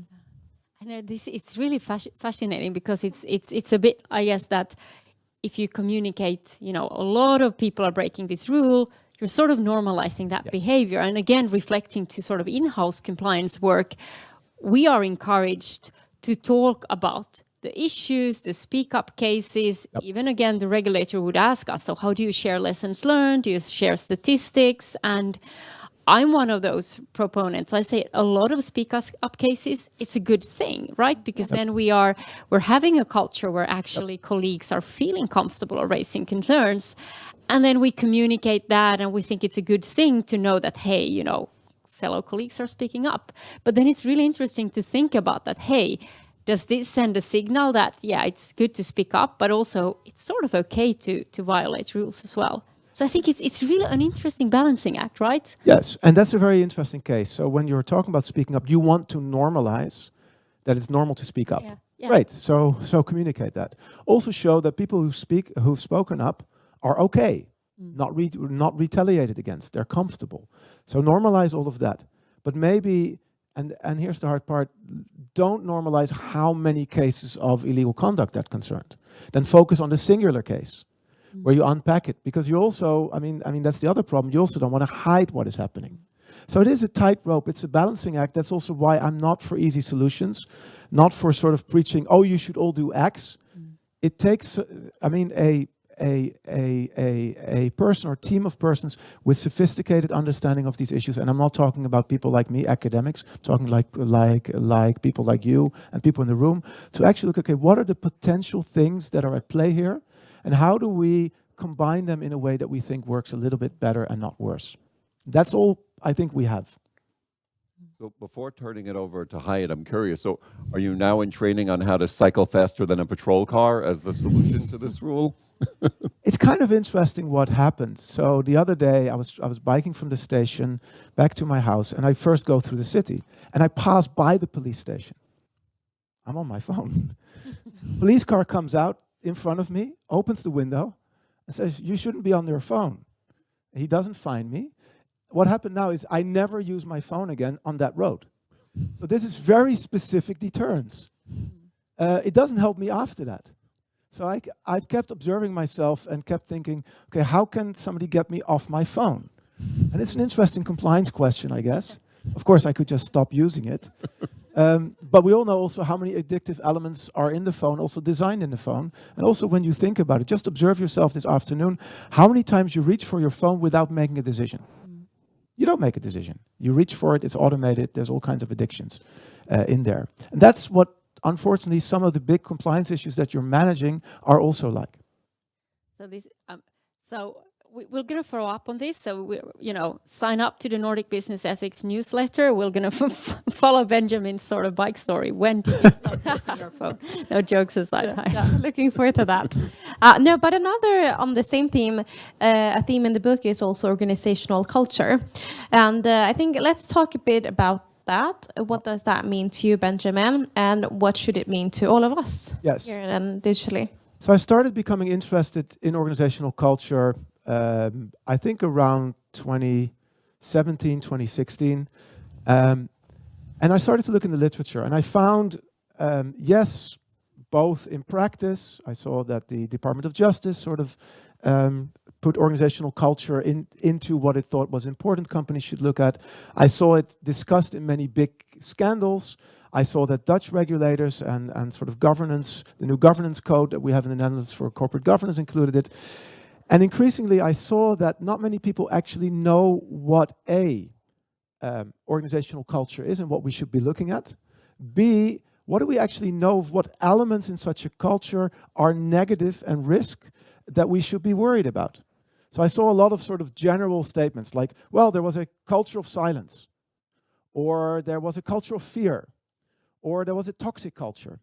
And this is really fascinating because it's a bit, I guess, that if you communicate, a lot of people are breaking this rule, you're sort of normalizing that behavior. And again, reflecting to sort of in-house compliance work, we are encouraged to talk about the issues, the speak up cases. Even again, the regulator would ask us, so how do you share lessons learned? Do you share statistics? And I'm one of those proponents. I say a lot of speak up cases, it's a good thing, right? Because then we're having a culture where actually colleagues are feeling comfortable or raising concerns. And then we communicate that, and we think it's a good thing to know that, hey, fellow colleagues are speaking up. But then it's really interesting to think about that, hey, does this send a signal that, it's good to speak up, but also it's sort of okay to violate rules as well? So I think it's really an interesting balancing act, right? Yes, and that's a very interesting case. So when you're talking about speaking up, you want to normalize that it's normal to speak up. Yeah. Great, so communicate that. Also show that people who've spoken up are okay, not retaliated against, they're comfortable. So normalize all of that. But maybe, and here's the hard part, don't normalize how many cases of illegal conduct that concerned. Then focus on the singular case, where you unpack it, because you also, I mean that's the other problem, you also don't want to hide what is happening. So it is a tightrope, it's a balancing act. That's also why I'm not for easy solutions, not for sort of preaching, oh, you should all do X. It takes, a person or team of persons with sophisticated understanding of these issues, and I'm not talking about people like me, academics, I'm talking like people like you and people in the room, to actually look, okay, what are the potential things that are at play here? And how do we combine them in a way that we think works a little bit better and not worse? That's all I think we have. So before turning it over to Hayaat, I'm curious, so are you now in training on how to cycle faster than a patrol car as the solution to this rule? It's kind of interesting what happened. So the other day I was biking from the station back to my house, and I first go through the city, and I pass by the police station. I'm on my phone. Police car comes out in front of me, opens the window, and says, you shouldn't be on your phone. He doesn't find me. What happened now is I never use my phone again on that road. So this is very specific deterrence. It doesn't help me after that. So I've kept observing myself and kept thinking, okay, how can somebody get me off my phone? And it's an interesting compliance question, I guess. Of course, I could just stop using it. But we all know also how many addictive elements are in the phone, also designed in the phone. And also when you think about it, just observe yourself this afternoon, how many times you reach for your phone without making a decision. You don't make a decision. You reach for it, it's automated, there's all kinds of addictions in there. And that's what, unfortunately, some of the big compliance issues that you're managing are also like. So this, we're going to follow up on this. So we, sign up to the Nordic Business Ethics newsletter. We're going to follow Benjamin's sort of bike story. When did you start using your phone? No, jokes aside. Looking forward to that. No, but another on the same theme, a theme in the book is also organizational culture, and I think let's talk a bit about that. What does that mean to you, Benjamin, and what should it mean to all of us here and digitally? So I started becoming interested in organizational culture, I think around 2017, 2016. And I started to look in the literature, and I found, yes, both in practice. I saw that the Department of Justice sort of put organizational culture into what it thought was important companies should look at. I saw it discussed in many big scandals. I saw that Dutch regulators and sort of governance, the new governance code that we have in the Netherlands for corporate governance included it. And increasingly, I saw that not many people actually know what A, organizational culture is and what we should be looking at. B, what do we actually know of what elements in such a culture are negative and risk that we should be worried about? So I saw a lot of sort of general statements like, well, there was a culture of silence, or there was a culture of fear, or there was a toxic culture,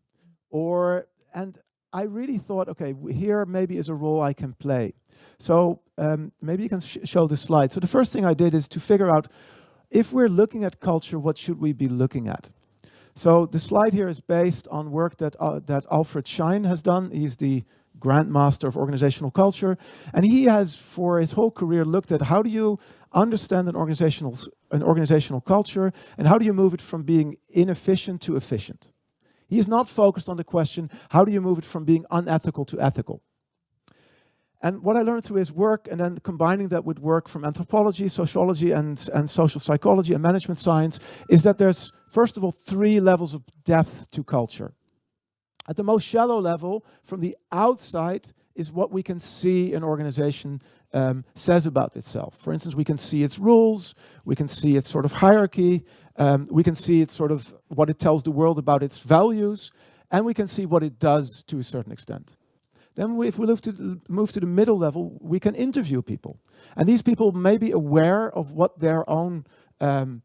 and I really thought, okay, here maybe is a role I can play. So maybe you can show this slide. So the first thing I did is to figure out, if we're looking at culture, what should we be looking at? So the slide here is based on work that Alfred Schein has done. He's the Grandmaster of Organizational Culture, and he has, for his whole career, looked at how do you understand an organizational culture, and how do you move it from being inefficient to efficient. He is not focused on the question, how do you move it from being unethical to ethical? And what I learned through his work, and then combining that with work from anthropology, sociology, and social psychology and management science, is that there's, first of all, 3 levels of depth to culture. At the most shallow level, from the outside, is what we can see an organization says about itself. For instance, we can see its rules, we can see its sort of hierarchy, we can see its sort of what it tells the world about its values, and we can see what it does to a certain extent. Then if we move to the middle level, we can interview people. And these people may be aware of what their own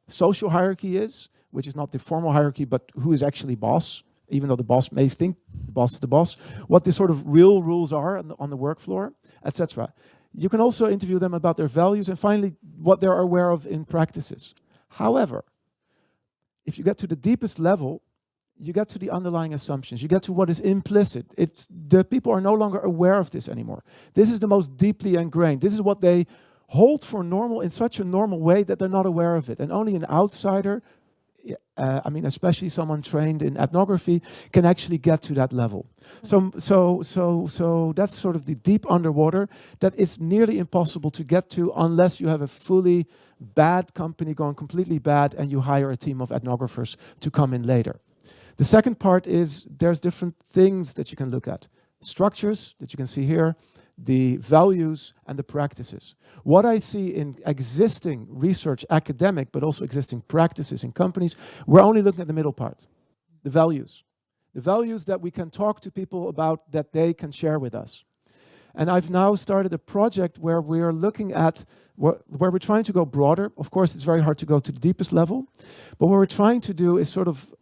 social hierarchy is, which is not the formal hierarchy, but who is actually boss, even though the boss may think the boss is the boss, what the sort of real rules are on the work floor, etc. You can also interview them about their values, and finally, what they're aware of in practices. However, if you get to the deepest level, you get to the underlying assumptions, you get to what is implicit. The people are no longer aware of this anymore. This is the most deeply ingrained. This is what they hold for normal in such a normal way that they're not aware of it. And only an outsider, especially someone trained in ethnography, can actually get to that level. So that's sort of the deep underwater that is nearly impossible to get to unless you have a fully bad company going completely bad and you hire a team of ethnographers to come in later. The second part is there's different things that you can look at. Structures that you can see here, the values and the practices. What I see in existing research, academic, but also existing practices in companies, we're only looking at the middle part, the values. The values that we can talk to people about that they can share with us. And I've now started a project where we're looking at, where we're trying to go broader. Of course, it's very hard to go to the deepest level, but what we're trying to do is sort of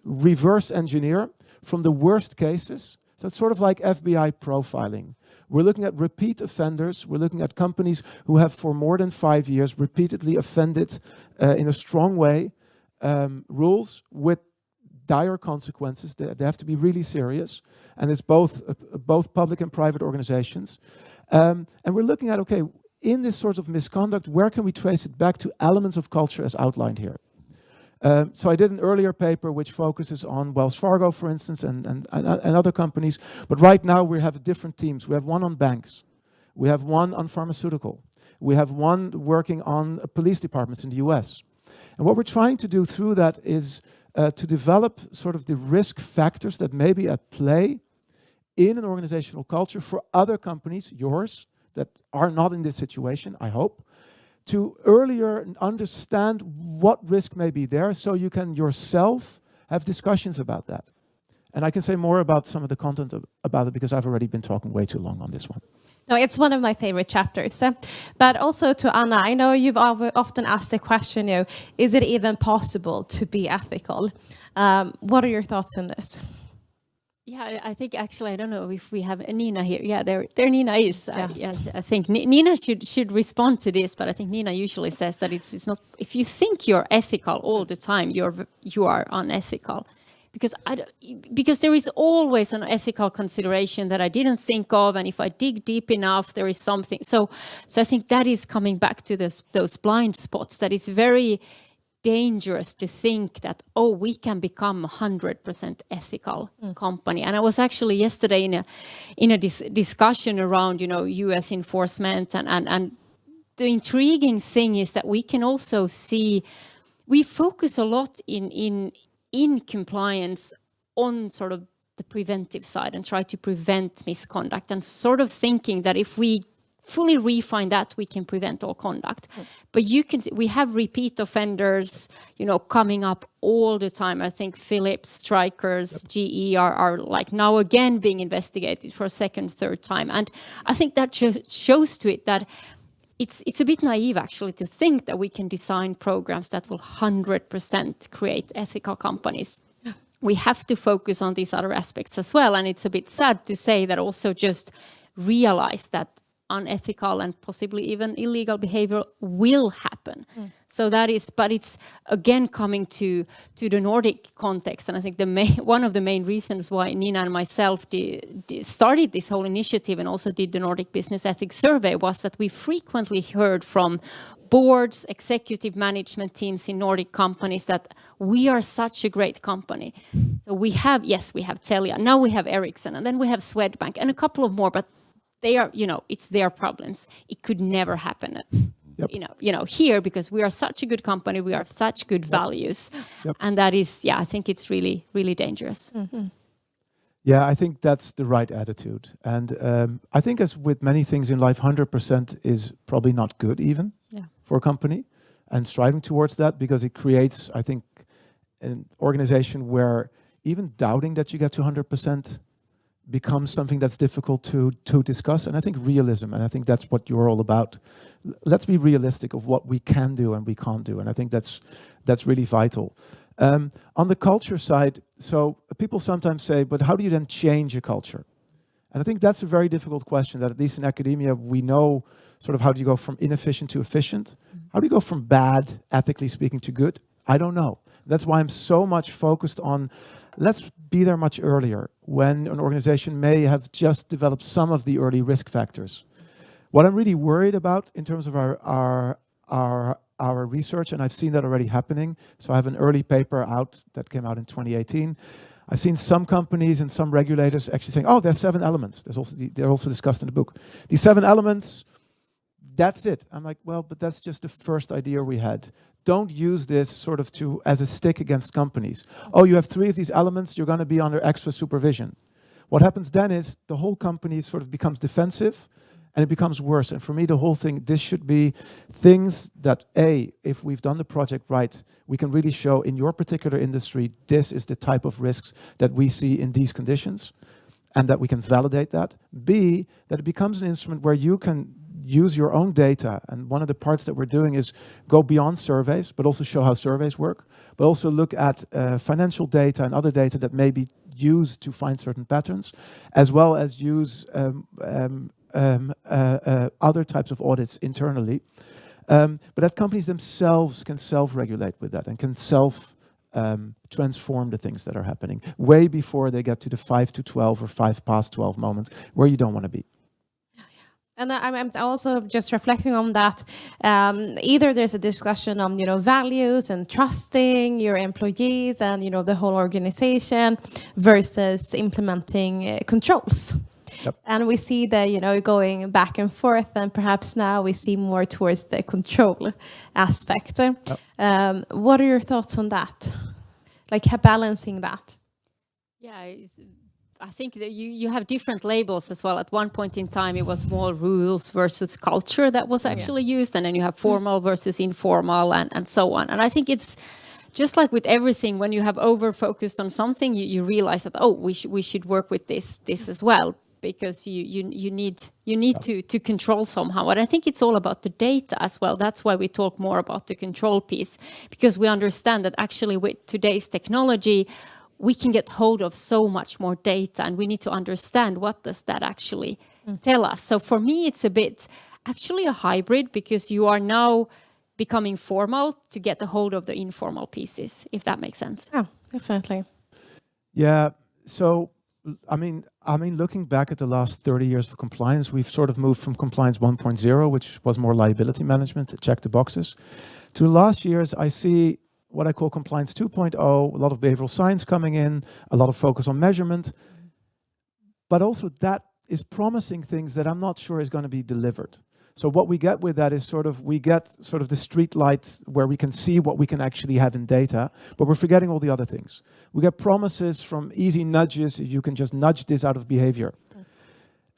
reverse engineer from the worst cases. So it's sort of like FBI profiling. We're looking at repeat offenders. We're looking at companies who have for more than 5 years repeatedly offended in a strong way, rules with dire consequences. They have to be really serious. And it's both public and private organizations. And we're looking at, okay, in this sort of misconduct, where can we trace it back to elements of culture as outlined here? So I did an earlier paper which focuses on Wells Fargo, for instance, and other companies. But right now we have different teams. We have one on banks. We have one on pharmaceutical. We have one working on police departments in the US. And what we're trying to do through that is to develop sort of the risk factors that may be at play in an organizational culture for other companies, yours, that are not in this situation, I hope, to earlier understand what risk may be there, so you can yourself have discussions about that. And I can say more about some of the content about it, because I've already been talking way too long on this one. No, it's one of my favorite chapters. But also to Anna, I know you've often asked the question, is it even possible to be ethical? What are your thoughts on this? Yeah, I think actually, I don't know if we have Nina here. Yeah, there Nina is. Yes. I think Nina should respond to this, but I think Nina usually says that it's not, if you think you're ethical all the time, you are unethical. Because there is always an ethical consideration that I didn't think of, and if I dig deep enough, there is something. So I think that is coming back to those blind spots. That is very dangerous to think that, we can become a 100% ethical company. And I was actually yesterday in a discussion around U.S. enforcement, and the intriguing thing is that we can also see, we focus a lot in compliance on sort of the preventive side and try to prevent misconduct, and sort of thinking that if we fully refine that, we can prevent all conduct. But we have repeat offenders, coming up all the time. I think Philips, Strikers, GE are like now again being investigated for a second, third time. And I think that just shows to it that it's a bit naive actually to think that we can design programs that will 100% create ethical companies. We have to focus on these other aspects as well. And it's a bit sad to say that also just realize that unethical and possibly even illegal behavior will happen. So that is, but it's again coming to the Nordic context. And I think one of the main reasons why Nina and myself started this whole initiative and also did the Nordic Business Ethics Survey was that we frequently heard from boards, executive management teams in Nordic companies that we are such a great company. So we have Telia, now we have Ericsson, and then we have Swedbank and a couple of more, but they are, it's their problems. It could never happen, here, because we are such a good company. We have such good values. And that is, I think it's really, really dangerous. Mm-hmm. Yeah, I think that's the right attitude. And I think as with many things in life, 100% is probably not good even for a company. And striving towards that, because it creates, I think, an organization where even doubting that you get to 100% becomes something that's difficult to discuss. And I think realism, and I think that's what you're all about. Let's be realistic of what we can do and we can't do. And I think that's really vital. On the culture side, so people sometimes say, but how do you then change a culture? And I think that's a very difficult question that at least in academia, we know sort of how do you go from inefficient to efficient? How do you go from bad, ethically speaking, to good? I don't know. That's why I'm so much focused on let's be there much earlier when an organization may have just developed some of the early risk factors. What I'm really worried about in terms of our research, and I've seen that already happening. So I have an early paper out that came out in 2018. I've seen some companies and some regulators actually saying, there's 7 elements. They're also discussed in the book. These 7 elements, that's it. I'm like, well, but that's just the first idea we had. Don't use this sort of as a stick against companies. You have 3 of these elements, you're going to be under extra supervision. What happens then is the whole company sort of becomes defensive and it becomes worse. And for me, the whole thing, this should be things that, if we've done the project right, we can really show in your particular industry, this is the type of risks that we see in these conditions, and that we can validate that. B, that it becomes an instrument where you can use your own data. And one of the parts that we're doing is go beyond surveys, but also show how surveys work, but also look at financial data and other data that may be used to find certain patterns, as well as use other types of audits internally. But that companies themselves can self-regulate with that and can transform the things that are happening way before they get to the 5 to 12 or 5 past 12 moments where you don't want to be. And I'm also just reflecting on that. Either there's a discussion on, values and trusting your employees and, the whole organization versus implementing controls. Yep. And we see that, going back and forth, and perhaps now we see more towards the control aspect. Yep. What are your thoughts on that? Like balancing that? Yeah, I think that you have different labels as well. At one point in time, it was more rules versus culture that was actually used, and then you have formal versus informal, and so on. And I think it's just like with everything, when you have over-focused on something, you realize that, oh, we should work with this as well, because you need to control somehow. And I think it's all about the data as well. That's why we talk more about the control piece, because we understand that actually with today's technology, we can get hold of so much more data, and we need to understand what does that actually tell us. So for me, it's a bit actually a hybrid, because you are now becoming formal to get a hold of the informal pieces, if that makes sense. Oh, definitely. Yeah. So, I mean, looking back at the last 30 years of compliance, we've sort of moved from compliance 1.0, which was more liability management, to check the boxes, to last year's, I see what I call compliance 2.0, a lot of behavioral science coming in, a lot of focus on measurement, but also that is promising things that I'm not sure is going to be delivered. So what we get with that is we get the street lights where we can see what we can actually have in data, but we're forgetting all the other things. We get promises from easy nudges, you can just nudge this out of behavior.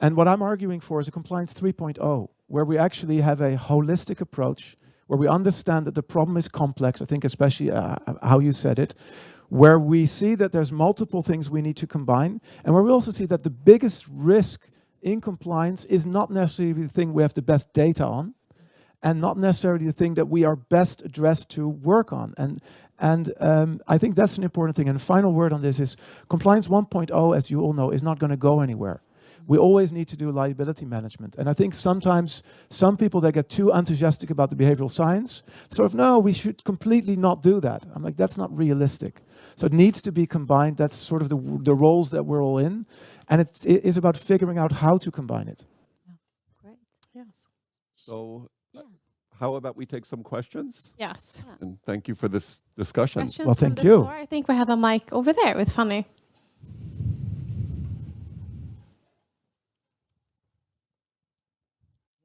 And what I'm arguing for is a compliance 3.0, where we actually have a holistic approach, where we understand that the problem is complex, I think especially how you said it, where we see that there's multiple things we need to combine, and where we also see that the biggest risk in compliance is not necessarily the thing we have the best data on, and not necessarily the thing that we are best addressed to work on. And I think that's an important thing. And the final word on this is compliance 1.0, as you all know, is not going to go anywhere. We always need to do liability management. And I think sometimes some people that get too enthusiastic about the behavioral science, no, we should completely not do that. I'm like, that's not realistic. So it needs to be combined. That's sort of the roles that we're all in. And it is about figuring out how to combine it. Yeah. Great. Yes. So how about we take some questions? Yes. Yeah. And thank you for this discussion. Questions Well, from thank the you. floor? I think we have a mic over there with Fanny.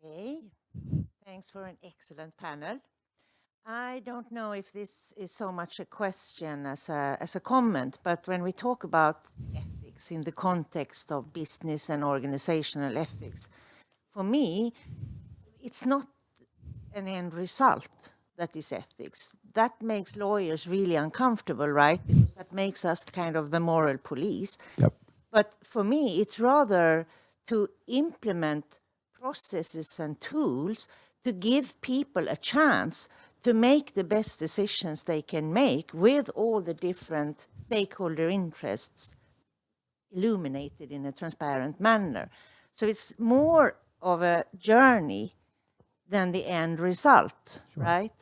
Hey, thanks for an excellent panel. I don't know if this is so much a question as a comment, but when we talk about ethics in the context of business and organizational ethics, for me, it's not an end result that is ethics. That makes lawyers really uncomfortable, right? Because that makes us kind of the moral police. Yep. But for me, it's rather to implement processes and tools to give people a chance to make the best decisions they can make with all the different stakeholder interests illuminated in a transparent manner. So it's more of a journey than the end result, Sure. right?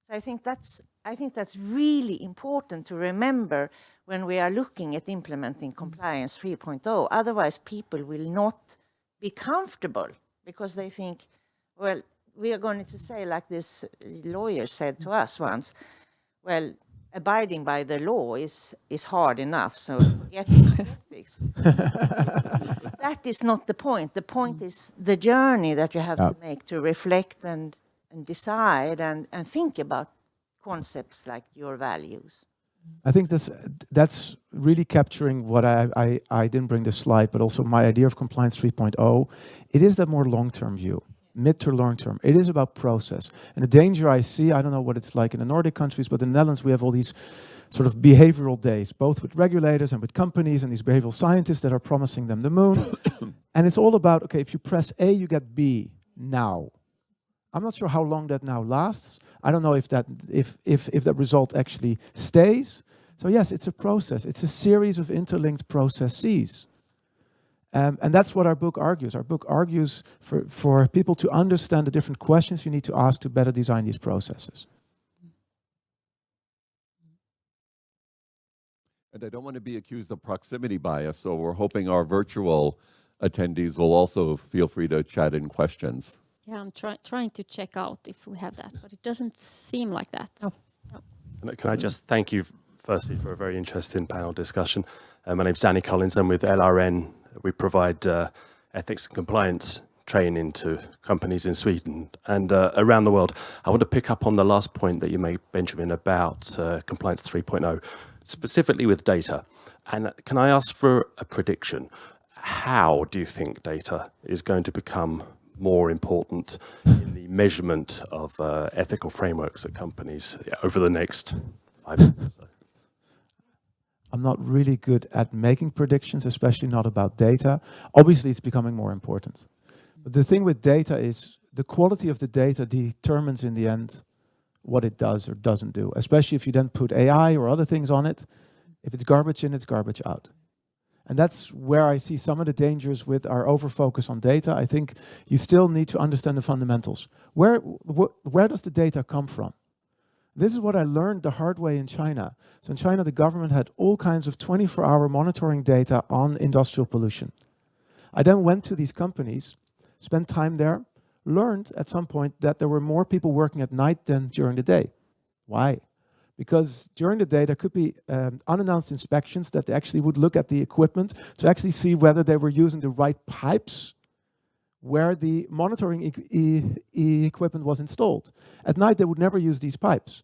So I think that's really important to remember when we are looking at implementing compliance 3.0. Otherwise, people will not be comfortable because they think, well, we are going to say, like this lawyer said to us once, well, abiding by the law is hard enough, so forget ethics. That is not the point. The point is the journey that you have to make to reflect and decide and think about concepts like your values. I think that's really capturing what I didn't bring this slide, but also my idea of compliance 3.0. It is that more long-term view, mid to long-term. It is about process. And the danger I see, I don't know what it's like in the Nordic countries, but in the Netherlands we have all these sort of behavioral days, both with regulators and with companies and these behavioral scientists that are promising them the moon. And it's all about, okay, if you press A, you get B now. I'm not sure how long that now lasts. I don't know if that result actually stays. So yes, it's a process. It's a series of interlinked processes. And that's what our book argues. Our book argues for people to understand the different questions you need to ask to better design these processes. And I don't want to be accused of proximity bias, so we're hoping our virtual attendees will also feel free to chat in questions. Yeah, I'm trying to check out if we have that, but it doesn't seem like that. Oh. No. Can I just thank you firstly for a very interesting panel discussion. My name's Danny Collins. I'm with LRN. We provide ethics and compliance training to companies in Sweden and around the world. I want to pick up on the last point that you made, Benjamin, about compliance 3.0, specifically with data. And can I ask for a prediction? How do you think data is going to become more important in the measurement of ethical frameworks at companies over the next 5 years or so? I'm not really good at making predictions, especially not about data. Obviously, it's becoming more important. But the thing with data is the quality of the data determines in the end what it does or doesn't do, especially if you then put AI or other things on it. If it's garbage in, it's garbage out. And that's where I see some of the dangers with our over-focus on data. I think you still need to understand the fundamentals. Where does the data come from? This is what I learned the hard way in China. So in China, the government had all kinds of 24-hour monitoring data on industrial pollution. I then went to these companies, spent time there, learned at some point that there were more people working at night than during the day. Why? Because during the day, there could be unannounced inspections that they actually would look at the equipment to actually see whether they were using the right pipes where the monitoring equipment was installed. At night, they would never use these pipes.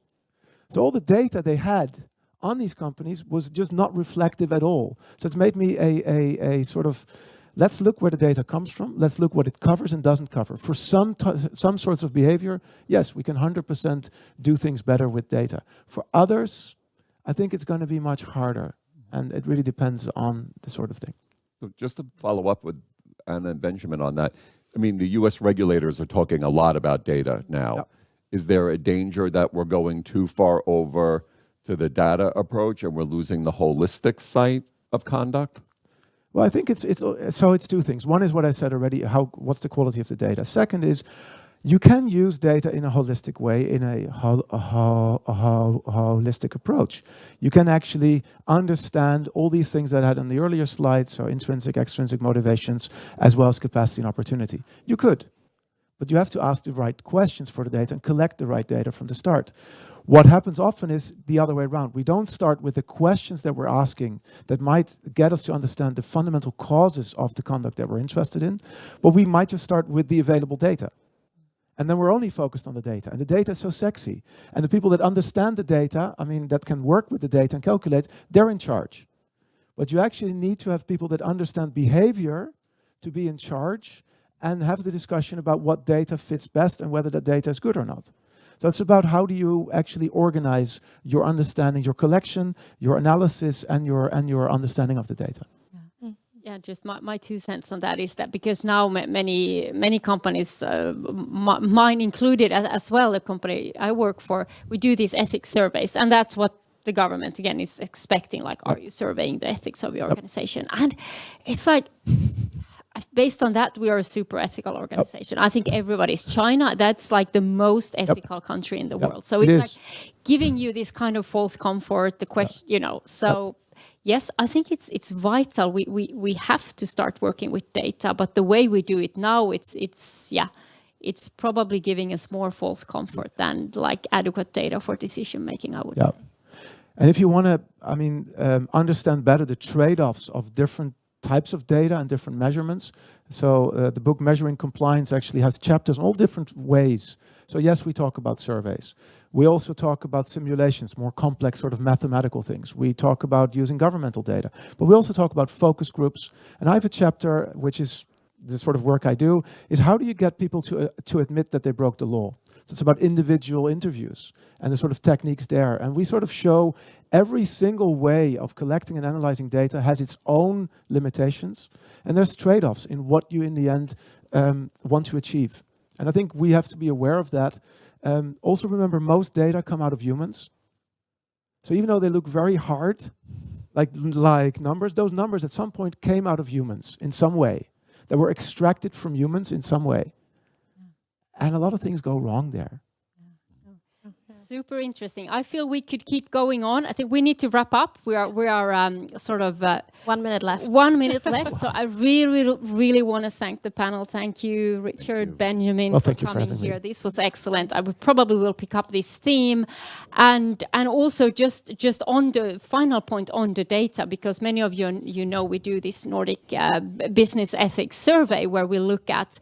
So all the data they had on these companies was just not reflective at all. So it's made me a sort of, let's look where the data comes from, let's look what it covers and doesn't cover. For some sorts of behavior, yes, we can 100% do things better with data. For others, I think it's going to be much harder, and it really depends on the sort of thing. So just to follow up with Anna and Benjamin on that, I mean, the US regulators are talking a lot about data now. Yep. Is there a danger that we're going too far over to the data approach and we're losing the holistic sight of conduct? Well, I think it's two things. One is what I said already, what's the quality of the data? Second is, you can use data in a holistic way, in a holistic approach. You can actually understand all these things that I had on the earlier slides, so intrinsic, extrinsic motivations, as well as capacity and opportunity. You could, but you have to ask the right questions for the data and collect the right data from the start. What happens often is the other way around. We don't start with the questions that we're asking that might get us to understand the fundamental causes of the conduct that we're interested in, but we might just start with the available data. And then we're only focused on the data. And the data is so sexy. And the people that understand the data, I mean, that can work with the data and calculate, they're in charge. But you actually need to have people that understand behavior to be in charge and have the discussion about what data fits best and whether that data is good or not. So it's about how do you actually organize your understanding, your collection, your analysis, and your understanding of the data. Yeah, just my 2 cents on that is that because now many companies, mine included as well, the company I work for, we do these ethics surveys, and that's what the government again is expecting. Like, are you surveying the ethics of your organization? And it's like, based on that, we are a super ethical organization. I think everybody's China. That's like the most ethical country in the world. So it's like giving you this kind of false comfort. The question, you know. So yes, I think it's vital. We have to start working with data, but the way we do it now, it's probably giving us more false comfort than like adequate data for decision making, I would say. And if you want to, understand better the trade-offs of different types of data and different measurements. So the book Measuring Compliance actually has chapters on all different ways. So yes, we talk about surveys. We also talk about simulations, more complex sort of mathematical things. We talk about using governmental data, but we also talk about focus groups. And I have a chapter, which is the sort of work I do, is how do you get people to admit that they broke the law? So it's about individual interviews and the sort of techniques there. And we sort of show every single way of collecting and analyzing data has its own limitations. And there's trade-offs in what you in the end want to achieve. And I think we have to be aware of that. Also remember, most data come out of humans. So even though they look very hard, like numbers, those numbers at some point came out of humans in some way. They were extracted from humans in some way. And a lot of things go wrong there. Super interesting. I feel we could keep going on. I think we need to wrap up. We are sort of 1 minute left. 1 minute left. So I really want to thank the panel. Thank you, Richard, Benjamin, for coming here. This was excellent. I would probably will pick up this theme, and also just on the final point on the data, because many of you know we do this Nordic business ethics survey where we look at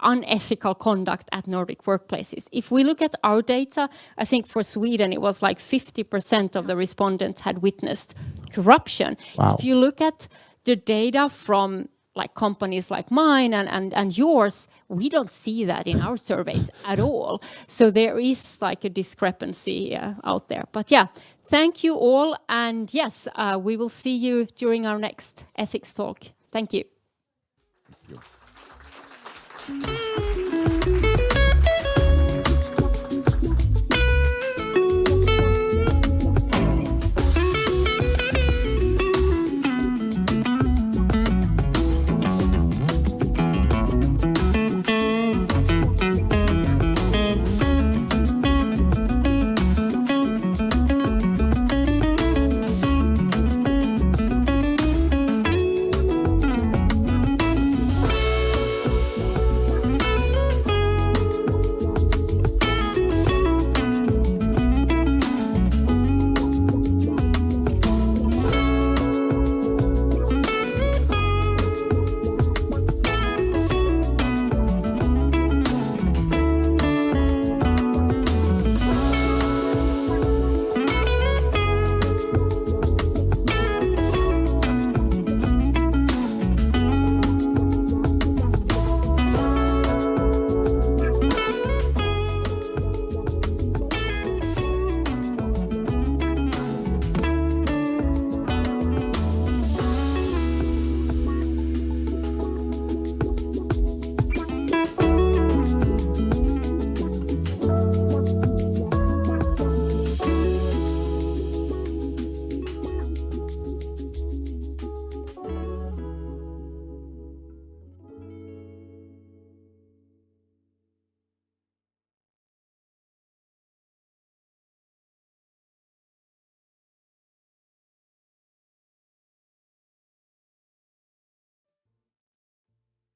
unethical conduct at Nordic workplaces. If we look at our data, I think for Sweden it was like 50% of the respondents had witnessed corruption. Wow. If you look at the data from like companies like mine and yours, we don't see that in our surveys at all. So there is like a discrepancy out there. But yeah, thank you all. And yes, we will see you during our next ethics talk. Thank you. Thank you.